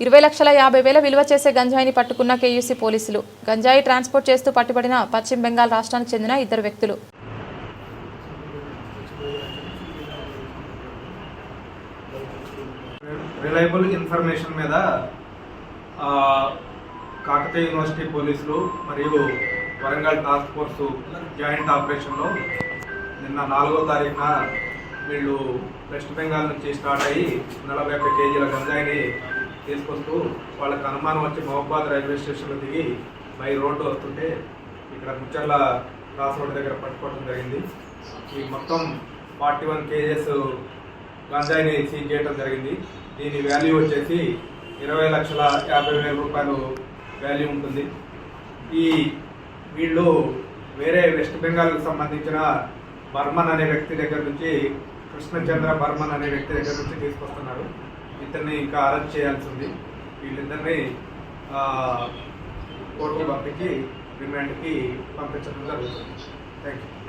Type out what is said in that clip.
20,50,000 విలువ చేసే గంజాయిని పట్టుకున్న కేయూసీ పోలీసులు. గంజాయి ట్రాన్స్పోర్ట్ చేస్తూ పట్టుబడిన పశ్చిమ బెంగాల్ రాష్ట్రానికి చెందిన 2 వ్యక్తులు. రిలయబుల్ ఇన్ఫర్మేషన్ మీద కాకతీయ యూనివర్సిటీ పోలీసులు మరియు వరంగల్ టాస్క్ ఫోర్సు జాయింట్ ఆపరేషన్లో నిన్న 4వ తారీఖున వీళ్ళు వెస్ట్ బెంగాల్ నుంచి స్టార్ట్ అయ్యి 41 కేజీల గంజాయిని తీసుకొస్తూ వాళ్ళకి అనుమానం వచ్చి మహబాద్ రైల్వే స్టేషన్లో దిగి బై రోడ్డు వస్తుంటే ఇక్కడ ముచ్చర్ల క్రాస్ రోడ్ దగ్గర పట్టుకోవడం జరిగింది. ఈ మొత్తం 41 కేజెస్ గంజాయిని సీజ్ చేయడం జరిగింది. దీని వాల్యూ వచ్చేసి 20,50,000 రూపాయలు వాల్యూ ఉంటుంది. వీళ్ళు వేరే వెస్ట్ బెంగాల్కి సంబంధించిన బర్మన్ అనే వ్యక్తి దగ్గర నుంచి కృష్ణచంద్ర బర్మన్ అనే వ్యక్తి దగ్గర నుంచి తీసుకొస్తున్నారు. ఇతన్ని ఇంకా అరెస్ట్ చేయాల్సి ఉంది. వీళ్ళిద్దరిని కోర్టుకు పంపించి రిమాండ్కి పంపించడం జరుగుతుంది. Thank you.